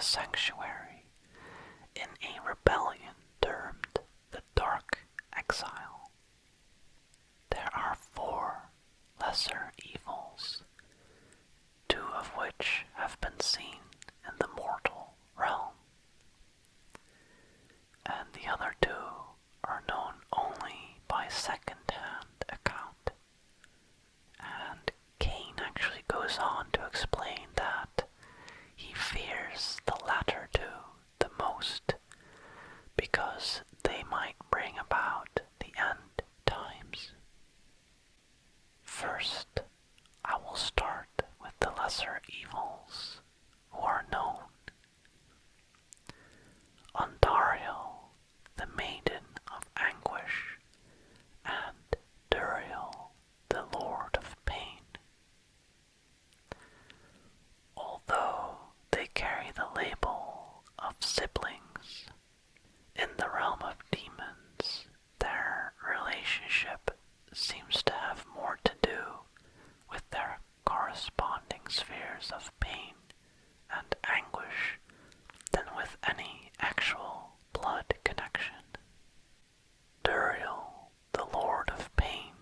sanctuary in a rebellion termed the Dark Exile. There are 4 lesser evils, 2 of which have been seen in the mortal realm, and the other 2 are known only by second-hand account. And Cain actually goes on to explain that he fears the latter 2 the most because they might bring about the end times. First, I will start with the lesser evils who are known. Ondariel, the Maiden of Anguish, and Duriel, the Lord of Pain. Although they carry the label of siblings, in the realm of demons, their relationship seems to have more to do with their corresponding spheres of pain and anguish than with any actual blood connection. Duriel, the Lord of Pain,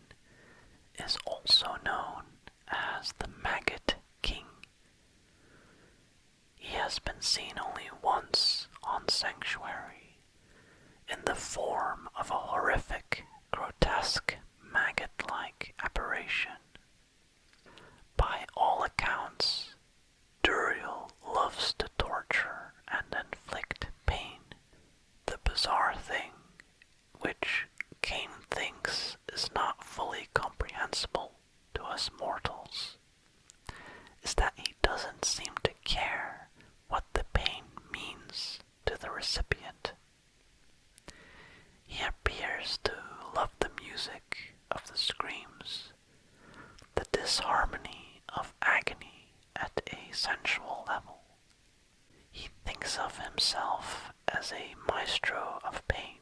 is also known as the Maggot King. He has been seen only once on Sanctuary, in the form of a horrific, grotesque, maggot-like apparition. By all accounts, Duriel loves to torture and inflict pain. The bizarre thing, which Cain thinks is not fully comprehensible to us mortals, is that he doesn't seem to care what the pain means to the recipient. He appears to love the music of the screams, the disharmony of agony at a sensual level. He thinks of himself as a maestro of pain.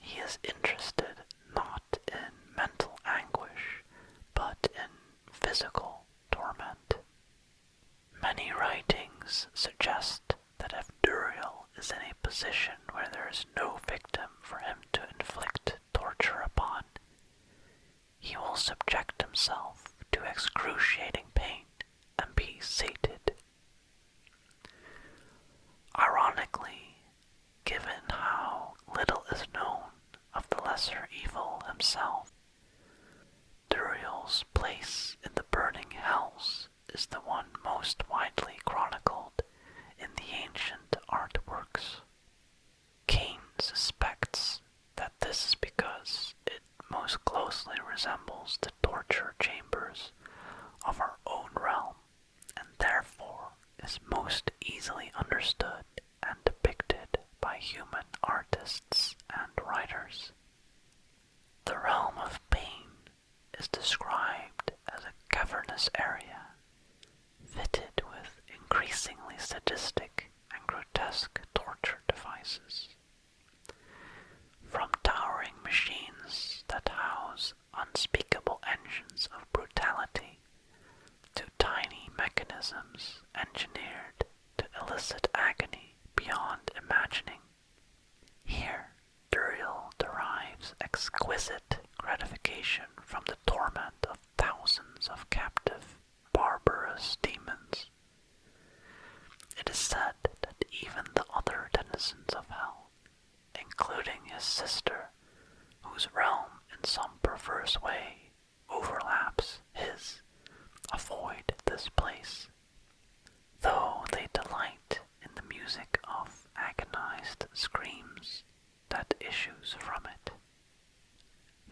He is interested not in mental anguish, but in physical torment. Many writings suggest that if Duriel is in a position where there is no victim for him to inflict torture upon, he will subject himself to excruciating pain and be sated. Ironically, given how little is known of the lesser evil himself, Duriel's place in the burning hells is the one most widely chronicled in the ancient artworks. Cain suspects that this is because it most closely resembles the torture chambers of our own realm, and therefore is most easily understood and depicted by human artists and writers. The realm of pain is described as a cavernous area, fitted with increasingly sadistic and grotesque torture devices. From towering machines that house unspeakable engines of brutality, to tiny mechanisms engineered to elicit agony beyond imagining. Here, Duriel derives exquisite gratification from the torment of thousands of captive, barbarous demons. It is said that even the other denizens of hell, including his sister, whose realm in some perverse way overlaps his, avoid this place, though they delight in the music of agonized screams that issues from it.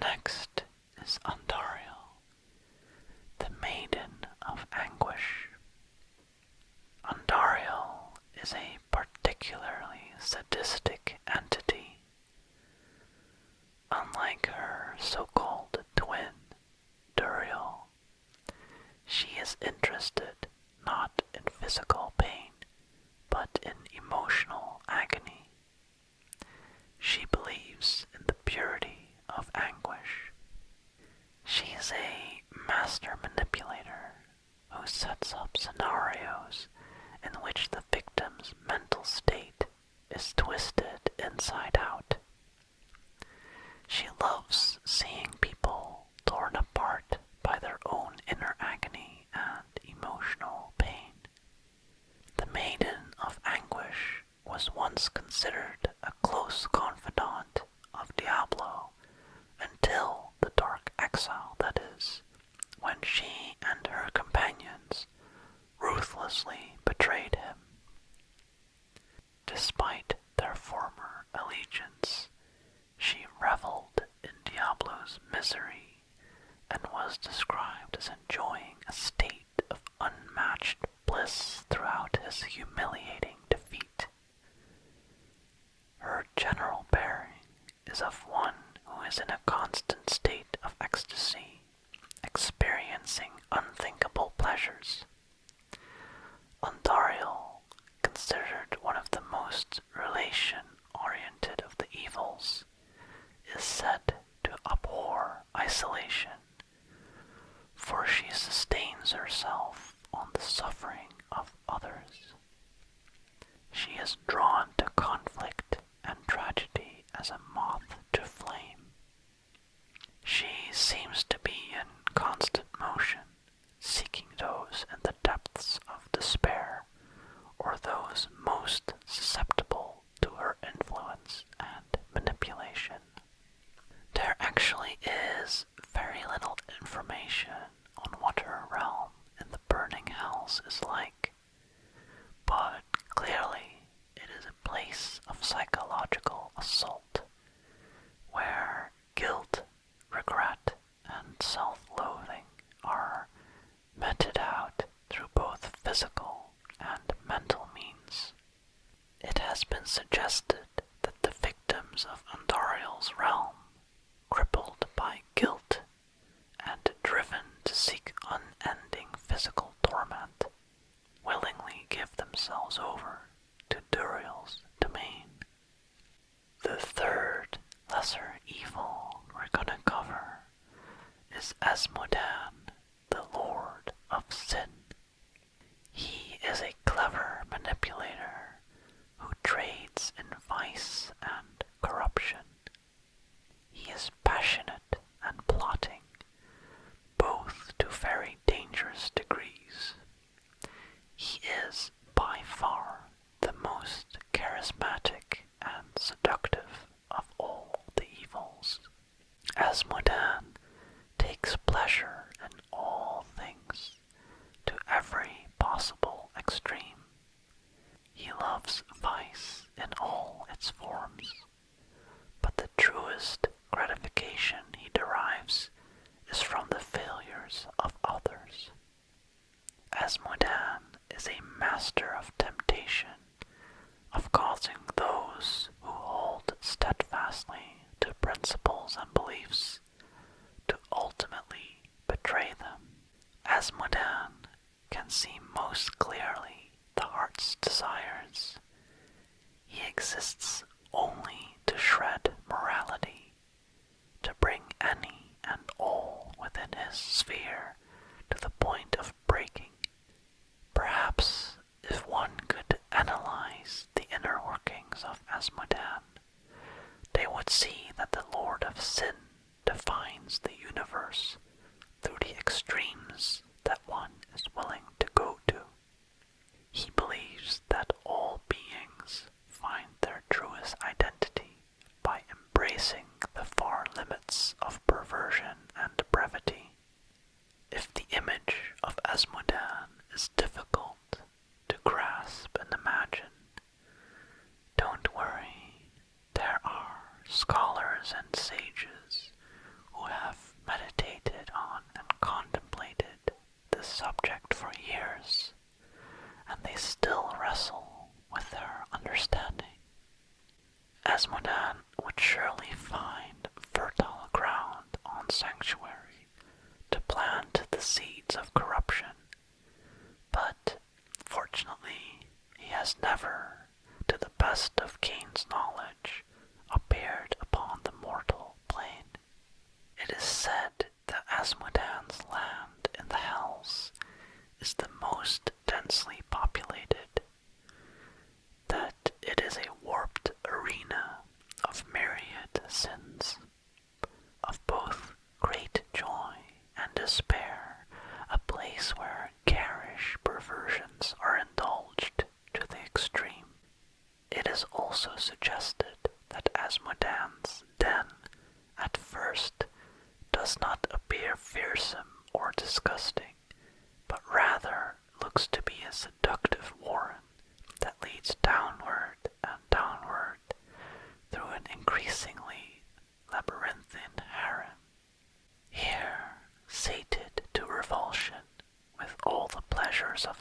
Next is Ondariel, the Maiden of Anguish. Ondariel is a particularly sadistic entity. Unlike her so-called twin, Duriel, she is interested not in physical pain, but in emotional agony. She believes in the purity of anguish. She is a master manipulator who sets up scenarios in which the victims Diablo's mental state is twisted inside out. She loves seeing people torn apart by their own inner agony and emotional pain. The Maiden of Anguish was once considered a close confidant of Diablo until the Dark Exile, that is, when she and her companions ruthlessly betrayed him. Despite their former allegiance, she reveled in Diablo's misery and was described as enjoying a state of unmatched bliss throughout his humiliating defeat. Her general bearing is of one who is in a constant state of ecstasy, experiencing unthinkable pleasures. Andariel, considered one of the most relation-oriented of the evils, is said to abhor isolation, for she sustains herself on the suffering of others. She is drawn to conflict and tragedy as a moth to flame. She seems to be in constant motion, seeking those in the depths of despair, or those most susceptible to her influence and manipulation. There actually is very little information on what her realm in the burning hells is like, but clearly it is a place of psychological assault, where guilt, regret, and self-loathing are meted out through both physical and mental means. It has been suggested that the victims of Andariel's realm, crippled by guilt and driven to seek unending physical torment, willingly give themselves over to Duriel's domain. The third lesser evil we're gonna cover is Asmodan, the Lord of Sin. He is a clever manipulator who trades in vice and corruption. He is passionate and plotting, both to very dangerous degrees. He is by far the most charismatic and seductive of all the evils. Asmodan takes pleasure in all things to every possible extreme. He loves vice in all its forms, but the truest gratification he derives is from the failures of others. Asmodan is a master of temptation, of causing those who hold steadfastly to principles and beliefs to ultimately betray them. Asmodan can see most clearly the heart's desires. He exists only to shred morality, to bring any and all within his sphere to the point of breaking. Perhaps if one could analyze the inner workings of Asmodan, they would see that the Lord of Sin defines the universe through the extremes that one is willing to go to. He believes that all beings find their truest identity by embracing the far limits of perversion and brevity. If the image of Asmodan is difficult to grasp and imagine, don't worry. There are scholars and sages who have meditated on and contemplated this subject for years, and they still wrestle with their understanding. Asmodan would surely find fertile ground on Sanctuary to plant the seeds of corruption, but fortunately he has never, to the best of Cain's knowledge, appeared upon the mortal plane. It is said that Asmodan's land in the Hells is the most densely populated.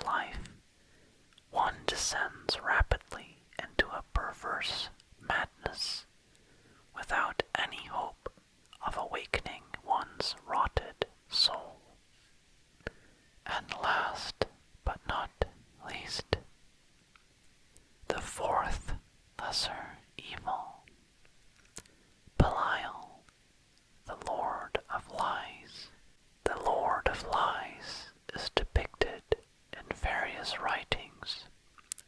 life, one descends rapidly into a perverse madness without any hope of awakening one's rotted soul. And last but not least, the fourth lesser evil, Belial, the Lord of Lies. The Lord of Lies is depicted in various writings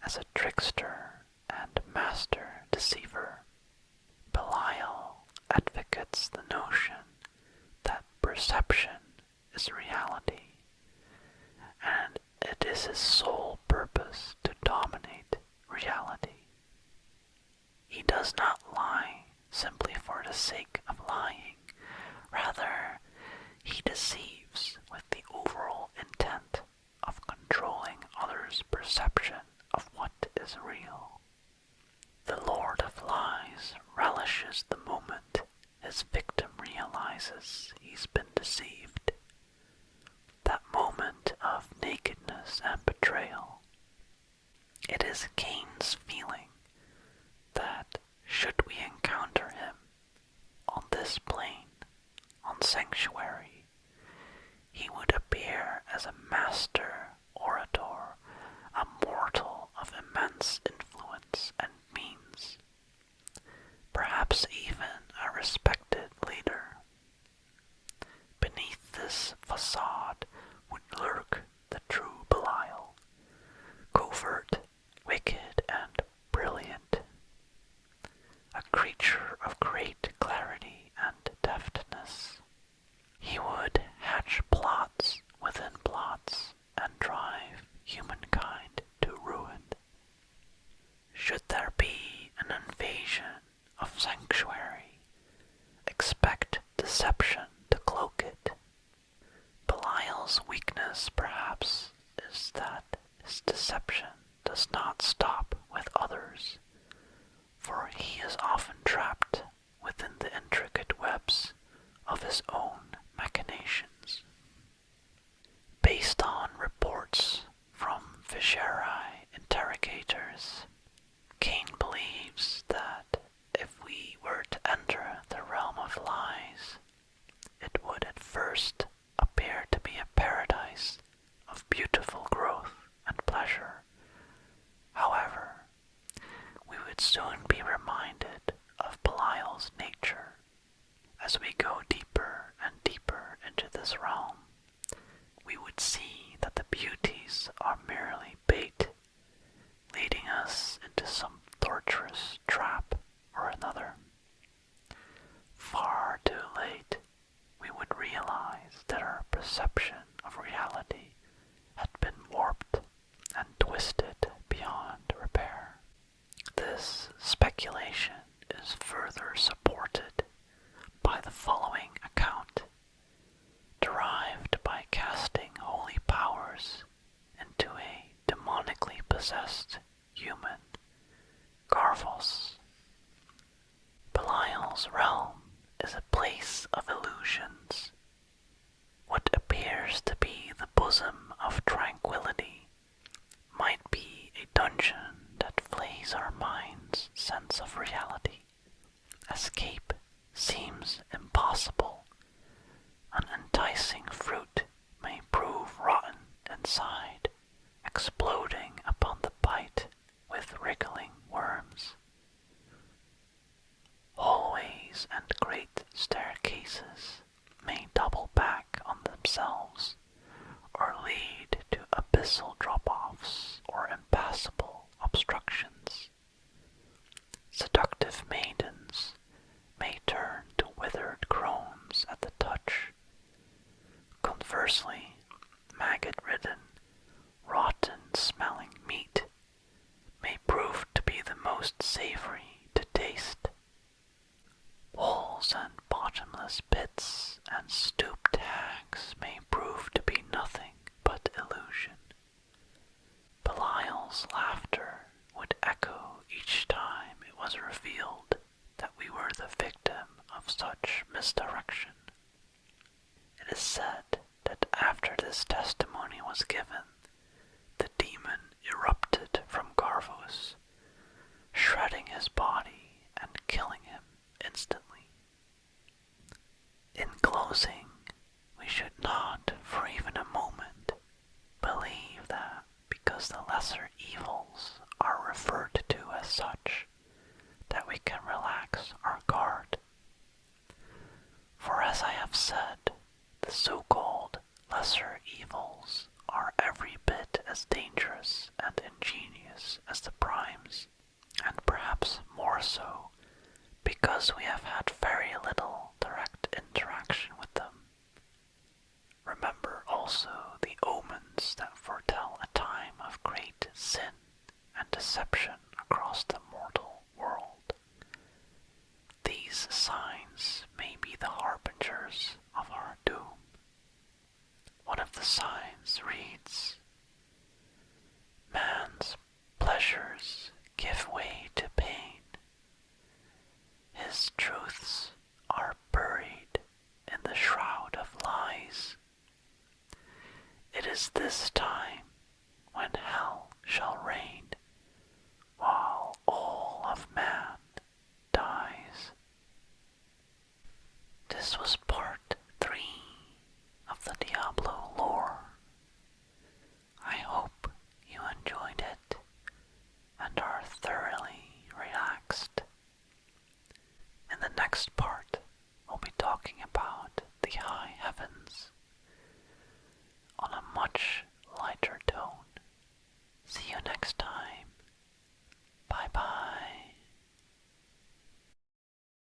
as a trickster and master deceiver. Belial advocates the notion that perception is reality, and it is his sole purpose to dominate reality. He does not lie simply for the sake of lying. Rather, he deceives with the overall intent of controlling others' perception of what is real. The Lord of Lies relishes the moment his victim realizes he's been deceived. That moment of nakedness and betrayal. It is Cain's feeling that should we encounter him on this plane, on Sanctuary, he would appear as a master orator, a mortal of immense influence and means, perhaps even a respected leader. Beneath this facade would lurk the true Belial, covert, wicked, and brilliant, a creature of great clarity and deftness. He would hatch plots within plots and drive humankind to ruin. Should there be an invasion of Sanctuary, expect deception to cloak it. Belial's weakness, perhaps, is that his deception does not stop with others, for he is often trapped within the intricate webs of his own machinations. Based on reports from Visheri interrogators, Cain believes that if we were to enter the realm of lies, it would at first appear to be a paradise of beautiful growth and pleasure. However, we would soon be reminded of Belial's nature. As we go deeper and deeper into this realm, we would see that the beauties are merely bait, leading us into some torturous trap or another. Far too late, we would realize that our perception of reality had been warped and twisted beyond repair. This speculation is further supported by the following account, derived by casting holy powers into a demonically possessed human, Garvos. Belial's realm is a place of illusions. What appears to be the bosom of tranquility might be a dungeon that flays our mind's sense of reality. Escape seems impossible. An enticing fruit may prove rotten inside, exploding upon the bite with wriggling worms. Hallways and great staircases may because the lesser evils are referred to as such that we can relax our guard. For as I have said, the so-called lesser evils are every bit as dangerous and ingenious as the primes, and perhaps more so, because we have had very little direct interaction with them. Remember also the omens that foretell a time of great sin and deception across the mortal world. These signs may be the harbingers of our doom. One of the signs reads, "Man's pleasures give way to pain. His truths are buried in the shroud of lies. It is this time when hell shall reign, while all of man dies." This was